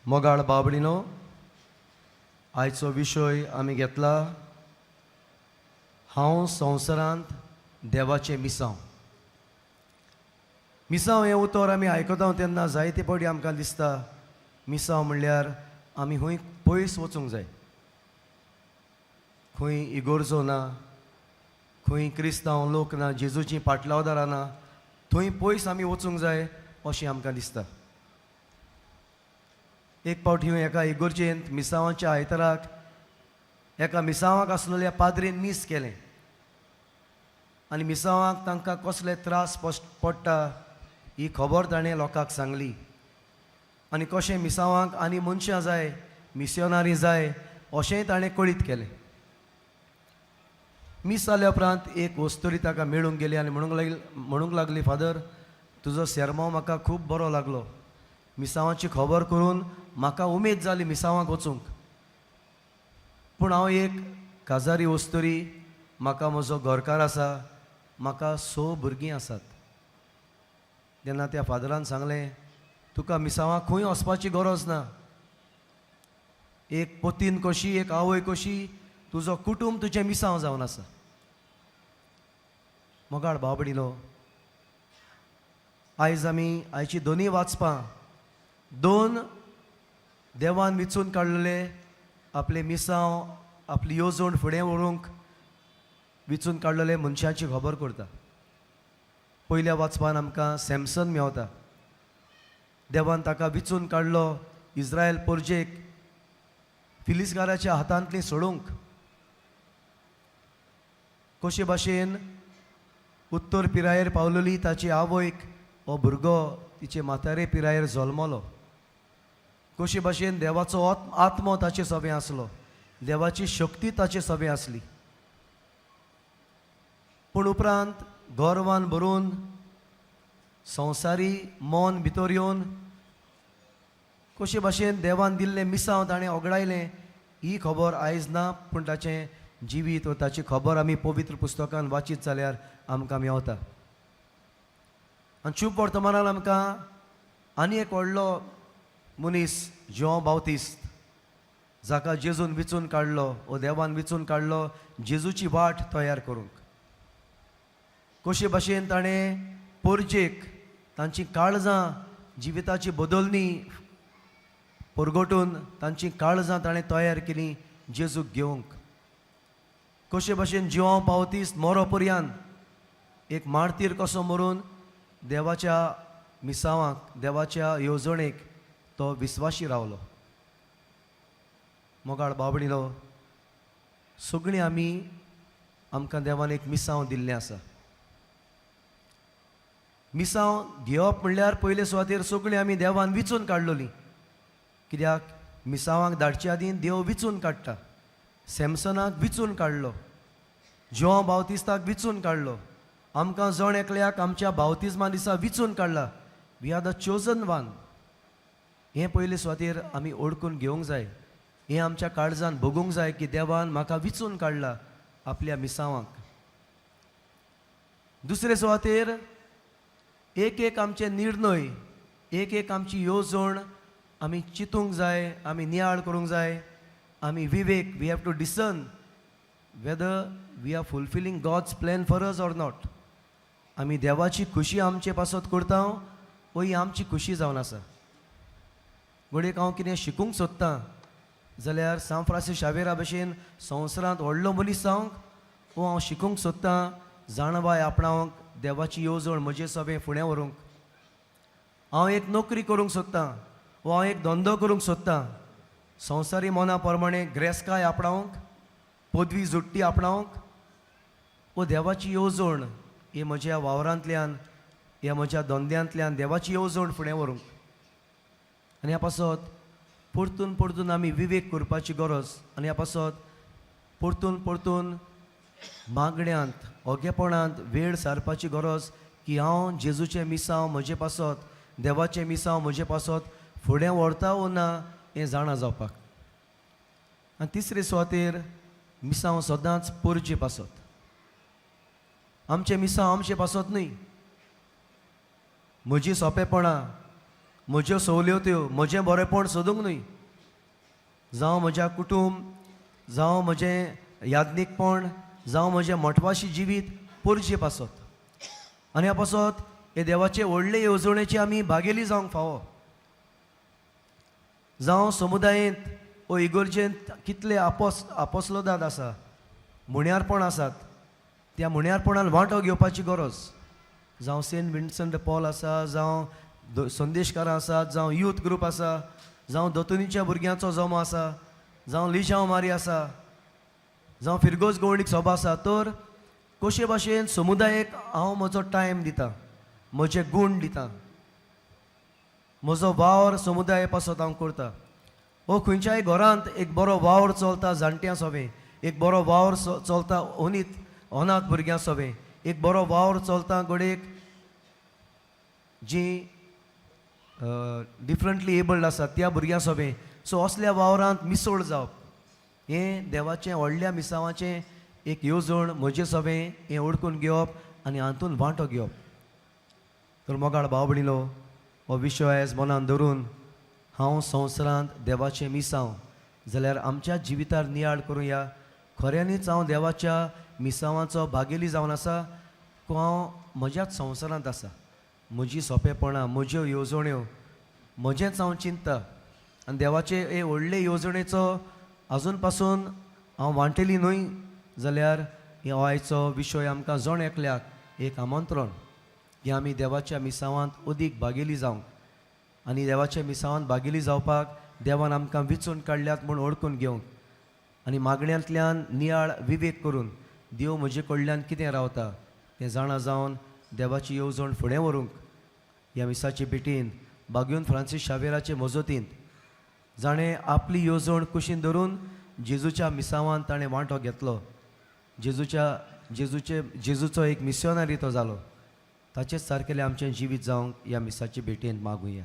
मोगाळ बाबडीनो, आयचो विशय आमी घेतला हांव संवसारांत देवाचें मिसांव. मिसांव हें उतर आमी आयकता तेन्ना जायते फावटी आमकां दिसता मिसांव म्हणल्यार आमी खंय पयस वचूंक जाय. खंय इगोर्जो ना, खंय क्रिस्तांव लोक ना, जेजूची पाटलावदारां ना, थंय पयस आमी वचूंक जाय अशें आमकां दिसता. एक फावटी एका इगोर्जेंत मिसांवाच्या आयताराक एका मिसांवाक आसलेल्या पाद्रीन मीस केलें आनी मिसांवाक तांकां कसले त्रास पडटा ही खबर ताणें लोकांक सांगली. आनी कशें मिसांवाक आनी मनशां जाय, मिशनरी जाय अशेंय ताणें कळीत केलें. मीस जाल्या उपरांत एक वस्तुरी ताका मेळूंक गेली आनी म्हणूंक लागली, फादर तुजो सेर्मो म्हाका खूब बरो लागलो. मिसांवाची खबर करून म्हाका उमेद जाली मिसांवाक वचूंक. पूण हांव एक काजारी वस्तुरी, म्हाका म्हजो घरकार आसा, म्हाका 6 भुरगीं आसात. तेन्ना त्या फादरान सांगलें, तुका मिसांवाक खंय वचपाची गरज ना. एक पोतीन कशी, एक आवय कशी, तुजो कुटूंब तुजें मिसांव जावन आसा. मोगाळ बाबडीलो, आयज आमी आयची दोनी वाचपां 2 देवान विचून काडलेले आपले मिसांव, आपली येवजण फुडें व्हरूंक विचून काडलेले मनशाची खबर करता. पयल्या वाचपान आमकां सॅमसन मेवता. देवान ताका विचून काडलो इस्रायल पोरजेक फिलिस्तांवाच्या हातांतली सोडूंक. कशे भाशेन उत्तर पिरायेर पावलेली ताची आवयक हो भुरगो तिचे म्हातारे पिरायेर जल्मलो. कशे भाशेन देवाचो आत्मो ताचे सोबे आसलो, देवाची शक्ती ताचे सोबे आसली. पूण उपरांत गर्वान भरून संवसारी मन भितर येवन कशे भाशेन देवान दिल्लें मिसांव ताणें ओगडायलें ही खबर आयज ना, पूण ताचें जिवीत वा ताची खबर आमी पवित्र पुस्तकान वाचीत जाल्यार आमकां मेवता. आनी शुभ वर्तमानान आमकां आनी एक व्हडलो मनीस जॉन बावतिस्ट, जाका जेजून विचून काडलो वो देवान विचून काडलो जेजूची वाट तयार करूंक. कशे भाशेन ताणें पोरजेक तांची काळजां, जिविताची बदलणी परगटून तांची काळजां ताणें तयार केलीं जेजूक घेवंक. कशे भाशेन जॉन बावतिस्ट मोरो पर्यंत एक मारतीर कसो मरून देवाच्या मिसांवाक, देवाच्या येवजणेक तो विस्वाशी रावलो. मोगाळ बाबडीलो, सगळीं आमकां देवान एक मिसांव दिल्लें आसा. मिसांव घेवप म्हणल्यार पयले सुवातेर सगळीं आमी देवान विचून काडलोलीं. कित्याक मिसांवाक धाडचे आदीं देव विचून काडटा. सॅमसनाक विचून काडलो, जॉन बावतिस्ताक विचून काडलो, आमकां जण एकल्याक आमच्या बावतिजमा दिसा विचून काडला. We are the chosen one. हें पयले सुवातेर आमी ओळखून घेवंक जाय. हें आमच्या काळजान भोगूंक जाय की देवान म्हाका विचून काडला आपल्या मिसांवाक. दुसरे सुवातेर एक आमचे निर्णय, एक आमची येवजण आमी चिंतूंक जाय, आमी नियाळ करूंक जाय. आमी Vivek, we have to discern whether we are fulfilling God's plan for us or not. आमी देवाची खुशी आमचे पासत करता वो ही आमची खुशी जावन आसा. घडयेक हांव कितें शिकूंक सोदतां जाल्यार सान फ्रांसीस शावेरा भशेन संवसारांत व्हडलो मनीस जावंक, वो हांव शिकूंक सोदतां जाणबाय आपणावंक, देवाची येवजण म्हजे सोबे फुडें व्हरूंक. हांव एक नोकरी करूंक सोदतां, वो हांव एक धंदो करूंक सोदतां. संवसारी मना प्रमाणे ग्रेस्काय आपणावंक, पदवी जुट्टी आपणावंक, वो देवाची येवजण हे म्हज्या वावरांतल्यान, ह्या म्हज्या धंद्यांतल्यान देवाची येवजण फुडें व्हरूंक. आनी ह्या पासत परतून आमी विवेक करपाची गरज. आनी ह्या पासत परतून मागण्यांत, ओगेपणांत वेळ सारपाची गरज की हांव जेजूचें मिसांव म्हजे पासत, देवाचें मिसांव म्हजे पासत फुडें व्हरता वो ना हें जाणा जावपाक. आनी तिसरे सुवातेर मिसांव सदांच पोरचे पासत. आमचें मिसांव आमचे पासत न्हय. म्हजी सोंपेपणां, म्हज्यो सवलत्यो म्हजें बरेंपण सोदूंक न्हय, जावं म्हज्या कुटूंब, जावं म्हजें याज्ञीकपण, जावं म्हजें मोठवाशी जिवीत पोरचें पासत. आनी ह्या पासत हे देवाचे व्हडले येवजणेची आमी भागेली जावंक फावो. जावं समुदायेंत वो इगोर्जेंत कितले आपोसलोदाद आसा, मुण्यारपण आसात, त्या मुण्यारपणान वांटो घेवपाची गरज. जावं सेंट विन्संट द पॉल आसा, जावं संदेशकारां आसात, जावं यूथ ग्रूप आसा, जावं दोतोनीच्या भुरग्यांचो जमो आसा, जावं लिजांव मारी आसा, जावं फिरगोज गवंडीक सभा आसा. तर कशे भाशेन समुदायाक हांव म्हजो टायम दितां, म्हजे गूण दितां, म्हजो वावर समुदाय पासत हांव करतां. हो खंयच्याय घरांत एक बरो वावर चलता जाणट्यां सभें, एक बरो वावर चलता अनाथ भुरग्यां सभें, एक बरो वावर चलता गोडेक जी डिफरंटली एबल्ड आसात त्या भुरग्यां सभें. सो असल्या वावरांत मिसळ जावप हें देवाचें व्हडल्या मिसावाचें एक येवजण म्हजे सभें हें ओळखून घेवप आनी हातूंत वांटो घेवप. तर मोगाळ भाव भयणीलो, हो विशय आयज मनान धरून हांव संवसारांत देवाचें मिसांव जाल्यार आमच्या जिवितार नियाळ करुया. खऱ्यांनीच हांव देवाच्या मिसावांचो भागेली जावन आसा, हांव म्हज्याच संवसारांत आसा. म्हजी सोंपेपणां, म्हज्यो येवजण्यो, म्हजेंच हांव चिंत्ता आनी देवाचे हे व्हडले येवजणेचो आजून पासून हांव वांटेली न्हय जाल्यार हो आयचो विशय आमकां जण एकल्याक एक आमंत्रण की आमी देवाच्या मिसावांत अदीक भागेली जावंक आनी देवाच्या मिसावांत भागेली जावपाक देवान आमकां विचून काडल्यात म्हूण ओळखून घेवंक आनी मागण्यांतल्यान नियाळ विवेक करून देव म्हजे कडल्यान कितें रावता तें जाणा जावन देवाची येवजण फुडें व्हरूंक ह्या मिसाचे भेटीन बागून फ्रांसीस शावेराचे मजतींत जाणें आपली येवजण कुशीन धरून जेजूच्या मिसावांत ताणें वांटो घेतलो. जेजूचो एक मिशनरी तो जालो. ताचेच सारकेलें आमचें जिवीत जावंक ह्या मिसाचे भेटेन मागुया.